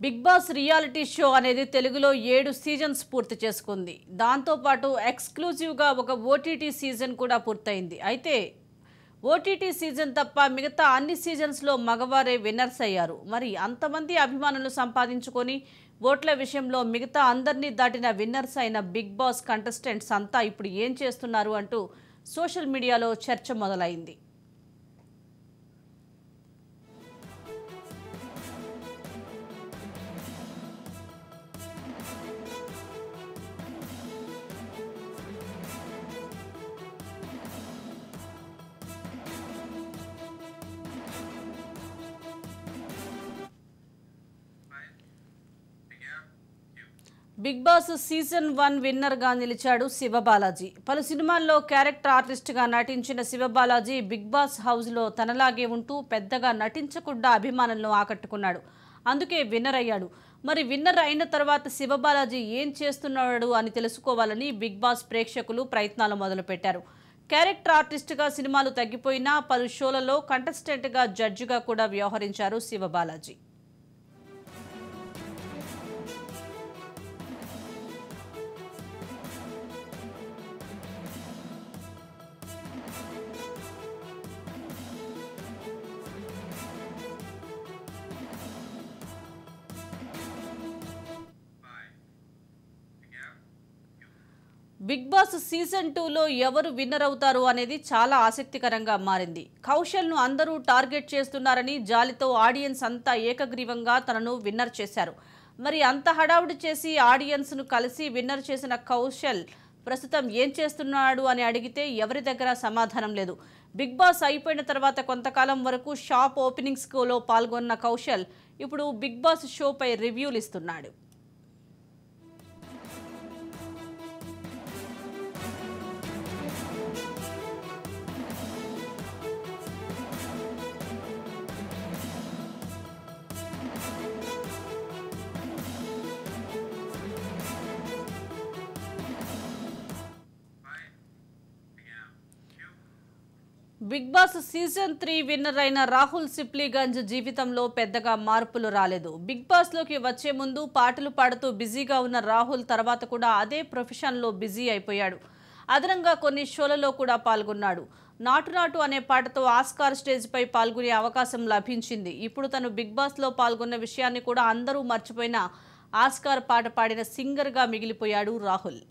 Big boss reality show అనేది తెలుగులో 7 seasons పూర్తి చేసుకుంది. దాంతోపాటు ఎక్స్క్లూజివ్గా ఒక ఓటీటీ సీజన్ కూడా పూర్తయింది. అయితే ఓటీటీ సీజన్ తప్ప మిగతా అన్ని సీజన్స్లో మగవారే విన్నర్స్ అయ్యారు. మరి అంతమంది అభిమానులు సంపాదించుకొని ఓట్ల విషయంలో మిగతా అందరినీ దాటిన విన్నర్స్ అయిన బిగ్ బాస్ కంటెస్టెంట్స్ అంతా ఇప్పుడు ఏం చేస్తున్నారు అంటూ సోషల్ మీడియాలో చర్చ మొదలైంది. బిగ్ బాస్ సీజన్ 1 విన్నర్గా నిలిచాడు శివబాలాజీ. పలు సినిమాల్లో క్యారెక్టర్ ఆర్టిస్ట్గా నటించిన శివబాలాజీ బిగ్ బాస్ హౌస్లో తనలాగే ఉంటూ పెద్దగా నటించకుండా అభిమానులను ఆకట్టుకున్నాడు. అందుకే విన్నర్ అయ్యాడు. మరి విన్నర్ అయిన తర్వాత శివబాలాజీ ఏం చేస్తున్నాడు అని తెలుసుకోవాలని బిగ్ బాస్ ప్రేక్షకులు ప్రయత్నాలు మొదలుపెట్టారు. క్యారెక్టర్ ఆర్టిస్ట్గా సినిమాలు తగ్గిపోయినా పలు షోలలో కంటెస్టెంట్గా జడ్జిగా కూడా వ్యవహరించారు శివబాలాజీ. బిగ్ బాస్ సీజన్ 2లో ఎవరు విన్నర్ అవుతారు అనేది చాలా ఆసక్తికరంగా మారింది. కౌశల్ను అందరూ టార్గెట్ చేస్తున్నారని జాలితో ఆడియన్స్ అంతా ఏకగ్రీవంగా తనను విన్నర్ చేశారు. మరి అంత హడావుడి చేసి ఆడియన్స్ను కలిసి విన్నర్ చేసిన కౌశల్ ప్రస్తుతం ఏం చేస్తున్నాడు అని అడిగితే ఎవరి దగ్గర సమాధానం లేదు. బిగ్ బాస్ అయిపోయిన తర్వాత కొంతకాలం వరకు షాప్ ఓపెనింగ్స్లో పాల్గొన్న కౌశల్ ఇప్పుడు బిగ్ బాస్ షోపై రివ్యూలు ఇస్తున్నాడు. బిగ్ బాస్ సీజన్ 3 విన్నర్ అయిన రాహుల్ సిప్లీగంజ్ జీవితంలో పెద్దగా మార్పులు రాలేదు. బిగ్ బాస్లోకి వచ్చే ముందు పాటలు పాడుతూ బిజీగా ఉన్న రాహుల్ తర్వాత కూడా అదే ప్రొఫెషన్లో బిజీ అయిపోయాడు. అదనంగా కొన్ని షోలలో కూడా పాల్గొన్నాడు. నాటు నాటు అనే పాటతో ఆస్కార్ స్టేజ్పై పాల్గొనే అవకాశం లభించింది. ఇప్పుడు తను బిగ్ బాస్లో పాల్గొన్న విషయాన్ని కూడా అందరూ మర్చిపోయిన ఆస్కార్ పాట పాడిన సింగర్గా మిగిలిపోయాడు రాహుల్.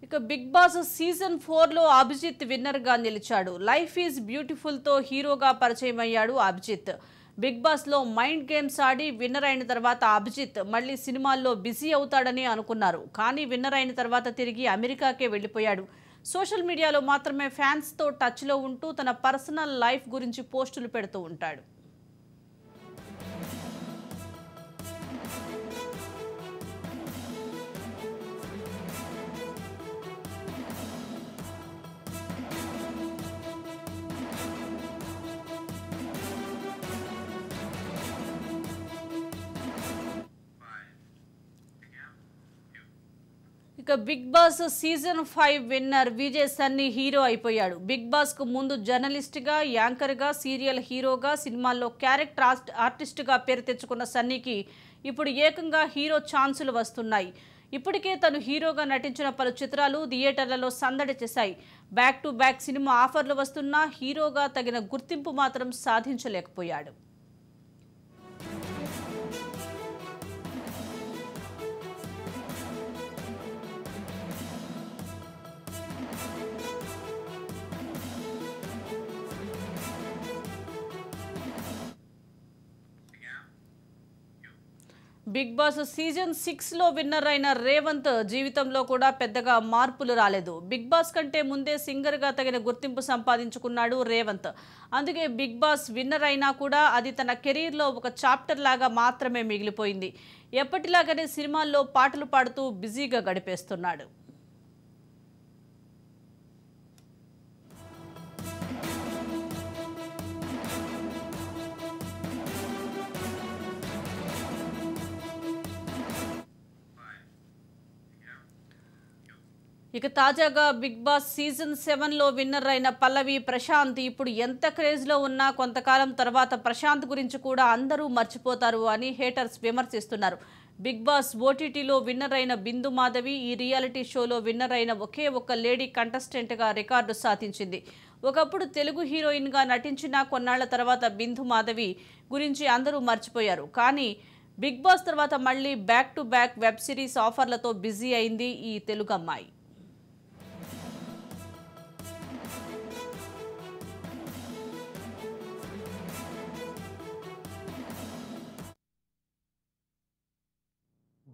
ఇక బిగ్ బాస్ సీజన్ 4లో అభిజిత్ విన్నర్గా నిలిచాడు. లైఫ్ ఈజ్ బ్యూటిఫుల్తో హీరోగా పరిచయం అయ్యాడు అభిజిత్. బిగ్ బాస్లో మైండ్ గేమ్స్ ఆడి విన్నర్ అయిన తర్వాత అభిజిత్ మళ్ళీ సినిమాల్లో బిజీ అవుతాడని అనుకున్నారు. కానీ విన్నర్ అయిన తర్వాత తిరిగి అమెరికాకే వెళ్ళిపోయాడు. సోషల్ మీడియాలో మాత్రమే ఫ్యాన్స్తో టచ్లో ఉంటూ తన పర్సనల్ లైఫ్ గురించి పోస్టులు పెడుతూ ఉంటాడు. ఇక Bigg Boss season 5 winner Vijay Sunny hero అయిపోయాడు. బిగ్ బాస్కు ముందు జర్నలిస్ట్గా, యాంకర్గా, సీరియల్ హీరోగా, సినిమాల్లో క్యారెక్టర్ ఆర్టిస్ట్గా పేరు తెచ్చుకున్న సన్నీకి ఇప్పుడు ఏకంగా హీరో ఛాన్సులు వస్తున్నాయి. ఇప్పటికే తను హీరోగా నటించిన పలు చిత్రాలు థియేటర్లలో సందడి చేశాయి. బ్యాక్ టు బ్యాక్ సినిమా ఆఫర్లు వస్తున్నా హీరోగా తగిన గుర్తింపు మాత్రం సాధించలేకపోయాడు. బిగ్ బాస్ సీజన్ 6లో విన్నర్ అయిన రేవంత్ జీవితంలో కూడా పెద్దగా మార్పులు రాలేదు. బిగ్ బాస్ కంటే ముందే సింగర్గా తగిన గుర్తింపు సంపాదించుకున్నాడు రేవంత్. అందుకే బిగ్ బాస్ విన్నర్ అయినా కూడా అది తన కెరీర్లో ఒక చాప్టర్ లాగా మాత్రమే మిగిలిపోయింది. ఎప్పటిలాగానే సినిమాల్లో పాటలు పాడుతూ బిజీగా గడిపేస్తున్నాడు. ఇక తాజాగా బిగ్ బాస్ సీజన్ 7లో విన్నర్ అయిన పల్లవి ప్రశాంత్ ఇప్పుడు ఎంత క్రేజ్లో ఉన్నా కొంతకాలం తర్వాత ప్రశాంత్ గురించి కూడా అందరూ మర్చిపోతారు అని హేటర్స్ విమర్శిస్తున్నారు. బిగ్ బాస్ ఓటీటీలో విన్నర్ అయిన బిందు మాధవి ఈ రియాలిటీ షోలో విన్నర్ అయిన ఒకే ఒక్క లేడీ కంటెస్టెంట్గా రికార్డు సాధించింది. ఒకప్పుడు తెలుగు హీరోయిన్గా నటించిన కొన్నాళ్ల తర్వాత బిందు మాధవి గురించి అందరూ మర్చిపోయారు. కానీ బిగ్ బాస్ తర్వాత మళ్ళీ back to back web series ఆఫర్లతో బిజీ అయింది ఈ తెలుగు అమ్మాయి.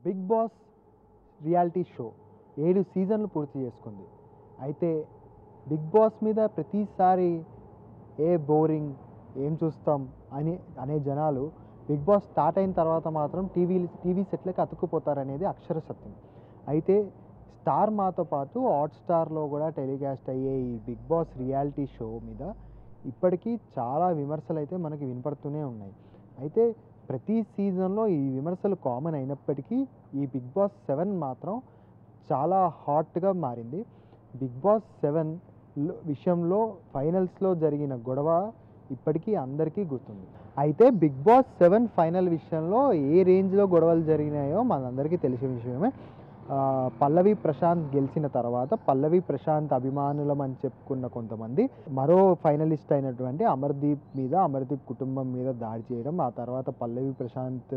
బిగ్ బాస్ రియాలిటీ షో 7 సీజన్లు పూర్తి చేసుకుంది. అయితే బిగ్ బాస్ మీద ప్రతిసారి బోరింగ్, ఏం చూస్తాం అనే జనాలు బిగ్ బాస్ స్టార్ట్ అయిన తర్వాత మాత్రం టీవీ సెట్లకి అతుక్కుపోతారనేది అక్షర సత్యం. అయితే స్టార్ మాతో పాటు హాట్స్టార్లో కూడా టెలికాస్ట్ అయ్యే ఈ బిగ్ బాస్ రియాలిటీ షో మీద ఇప్పటికీ చాలా విమర్శలు అయితే మనకి వినపడుతూనే ఉన్నాయి. అయితే ప్రతి సీజన్లో ఈ విమర్శలు కామన్ అయినప్పటికీ ఈ బిగ్ బాస్ 7 మాత్రం చాలా హాట్గా మారింది. బిగ్ బాస్ 7 విషయంలో ఫైనల్స్లో జరిగిన గొడవ ఇప్పటికీ అందరికీ గుర్తుంది. అయితే బిగ్ బాస్ 7 ఫైనల్ విషయంలో ఏ రేంజ్లో గొడవలు జరిగినాయో మనందరికీ తెలిసిన విషయమే. పల్లవి ప్రశాంత్ గెలిచిన తర్వాత పల్లవి ప్రశాంత్ అభిమానులం అని చెప్పుకున్న కొంతమంది మరో ఫైనలిస్ట్ అయినటువంటి అమర్దీప్ కుటుంబం మీద దాడి చేయడం, ఆ తర్వాత పల్లవి ప్రశాంత్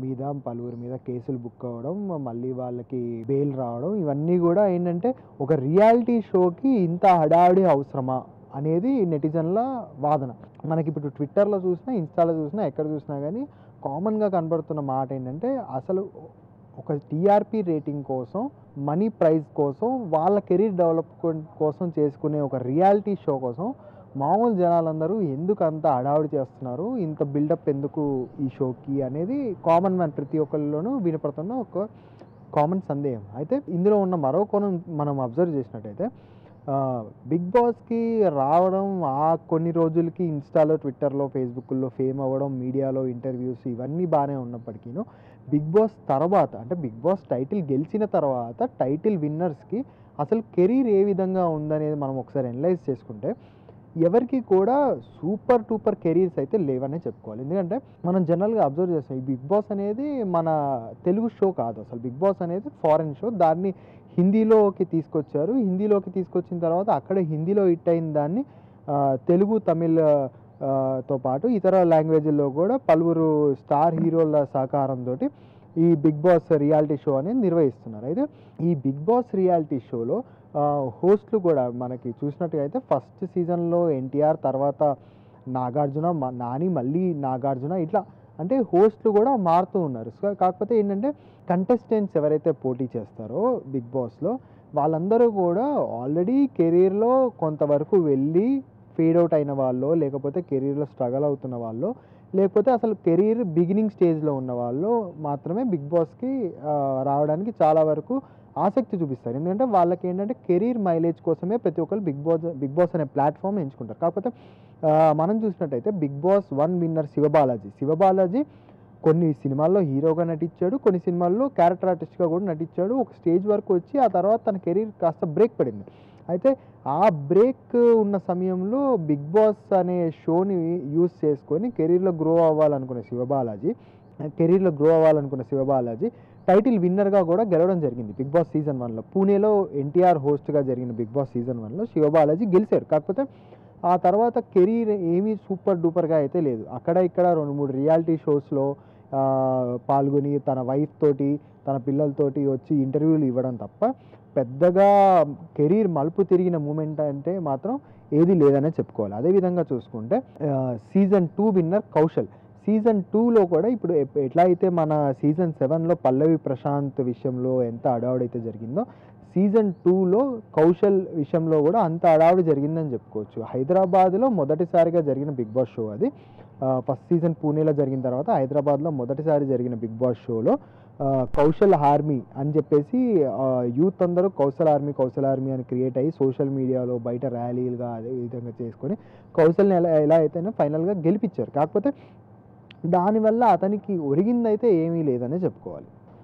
మీద పలువురి మీద కేసులు బుక్ అవ్వడం, మళ్ళీ వాళ్ళకి బెయిల్ రావడం, ఇవన్నీ కూడా ఏంటంటే ఒక రియాలిటీ షోకి ఇంత హడావిడి అవసరమా అనేది నెటిజన్ల వాదన. మనకి ఇప్పుడు ట్విట్టర్లో చూసినా, ఇన్స్టాలో చూసినా, ఎక్కడ చూసినా కానీ కామన్గా కనబడుతున్న మాట ఏంటంటే అసలు ఒక టీఆర్పీ రేటింగ్ కోసం, మనీ ప్రైజ్ కోసం, వాళ్ళ కెరీర్ డెవలప్మెంట్ కోసం చేసుకునే ఒక రియాలిటీ షో కోసం మామూలు జనాలందరూ ఎందుకు అంత హడావుడి చేస్తున్నారు, ఇంత బిల్డప్ ఎందుకు ఈ షోకి అనేది కామన్ మ్యాన్ ప్రతి ఒక్కరిలోనూ వినపడుతున్న ఒక కామన్ సందేహం. అయితే ఇందులో ఉన్న మరో కోణం మనం అబ్జర్వ్ చేసినట్టయితే బిగ్ బాస్కి రావడం ఆ కొన్ని రోజులకి ఇన్స్టాలో, ట్విట్టర్లో, ఫేస్బుక్లో ఫేమ్ అవ్వడం, మీడియాలో ఇంటర్వ్యూస్ ఇవన్నీ బాగానే ఉన్నప్పటికీ బిగ్ బాస్ తర్వాత అంటే బిగ్ బాస్ టైటిల్ గెలిచిన తర్వాత టైటిల్ విన్నర్స్కి అసలు కెరీర్ ఏ విధంగా ఉందనేది మనం ఒకసారి అనలైజ్ చేసుకుంటే ఎవరికి కూడా సూపర్ టూపర్ కెరీర్స్ అయితే లేవనే చెప్పుకోవాలి. ఎందుకంటే మనం జనరల్గా అబ్జర్వ్ చేస్తాం, ఈ బిగ్ బాస్ అనేది మన తెలుగు షో కాదు. అసలు బిగ్ బాస్ అనేది ఫారెన్ షో. దాన్ని హిందీలోకి తీసుకొచ్చారు. హిందీలోకి తీసుకొచ్చిన తర్వాత అక్కడ హిందీలో హిట్ అయిన దాన్ని తెలుగు, తమిళ్ తో పాటు ఇతర లాంగ్వేజ్ల్లో కూడా పలువురు స్టార్ హీరోల సహకారంతో ఈ బిగ్ బాస్ రియాలిటీ షో అనేది నిర్వహిస్తున్నారు. అయితే ఈ బిగ్ బాస్ రియాలిటీ షోలో హోస్ట్లు కూడా మనకి చూసినట్టుగా అయితే ఫస్ట్ సీజన్లో ఎన్టీఆర్, తర్వాత నాగార్జున, నాని, మళ్ళీ నాగార్జున, ఇట్లా అంటే హోస్ట్లు కూడా మారుతూ ఉన్నారు. సో కాకపోతే ఏంటంటే కంటెస్టెంట్స్ ఎవరైతే పోటీ చేస్తారో బిగ్ బాస్లో వాళ్ళందరూ కూడా ఆల్రెడీ కెరీర్లో కొంతవరకు వెళ్ళి ఫేడ్ అవుట్ అయిన వాళ్ళు, లేకపోతే కెరీర్లో స్ట్రగల్ అవుతున్న వాళ్ళు, లేకపోతే అసలు కెరీర్ బిగినింగ్ స్టేజ్లో ఉన్న వాళ్ళు మాత్రమే బిగ్ బాస్కి రావడానికి చాలా వరకు ఆసక్తి చూపిస్తారు. ఎందుకంటే వాళ్ళకి ఏంటంటే కెరీర్ మైలేజ్ కోసమే ప్రతి ఒక్కరు బిగ్ బాస్ అనే ప్లాట్ఫామ్ ఎంచుకుంటారు. కాకపోతే మనం చూసినట్టయితే బిగ్ బాస్ 1 విన్నర్ శివబాలాజీ కొన్ని సినిమాల్లో హీరోగా నటించాడు, కొన్ని సినిమాల్లో క్యారెక్టర్ ఆర్టిస్ట్గా కూడా నటించాడు. ఒక స్టేజ్ వరకు వచ్చి ఆ తర్వాత తన కెరీర్ కాస్త బ్రేక్ పడింది. అయితే ఆ బ్రేక్ ఉన్న సమయంలో బిగ్ బాస్ అనే షోని యూజ్ చేసుకొని కెరీర్లో గ్రో అవ్వాలనుకున్న శివబాలాజీ టైటిల్ విన్నర్గా కూడా గెలవడం జరిగింది బిగ్ బాస్ సీజన్ 1లో. పూణేలో ఎన్టీఆర్ హోస్ట్గా జరిగిన బిగ్ బాస్ సీజన్ 1లో శివబాలాజీ గెలిచారు. కాకపోతే ఆ తర్వాత కెరీర్ ఏమీ సూపర్ డూపర్గా అయితే లేదు. అక్కడ ఇక్కడ 2-3 రియాలిటీ షోస్లో పాల్గొని తన వైఫ్ తోటి, తన పిల్లలతోటి వచ్చి ఇంటర్వ్యూలు ఇవ్వడం తప్ప పెద్దగా కెరీర్ మలుపు తిరిగిన మూమెంట్ అంటే మాత్రం ఏది లేదనే చెప్పుకోవాలి. అదేవిధంగా చూసుకుంటే సీజన్ 2 విన్నర్ కౌశల్. సీజన్ 2లో కూడా ఇప్పుడు ఎట్లా అయితే మన సీజన్ 7లో పల్లవి ప్రశాంత్ విషయంలో ఎంత అడావుడైతే జరిగిందో సీజన్ 2లో కౌశల్ విషయంలో కూడా అంత అడావుడి జరిగిందని చెప్పుకోవచ్చు. హైదరాబాద్లో మొదటిసారిగా జరిగిన బిగ్ బాస్ షో అది. ఫస్ట్ సీజన్ పూణేలో జరిగిన తర్వాత హైదరాబాద్లో మొదటిసారి జరిగిన బిగ్ బాస్ షోలో కౌశల్ ఆర్మీ అని చెప్పేసి యూత్ అందరూ కౌశల్ ఆర్మీ అని క్రియేట్ అయ్యి సోషల్ మీడియాలో బయట ర్యాలీలుగా అదే విధంగా చేసుకొని కౌశల్ని ఎలా అయితేనే ఫైనల్గా గెలిపించారు. కాకపోతే దానివల్ల అతనికి ఒరిగిందైతే ఏమీ లేదనే చెప్పుకోవాలి.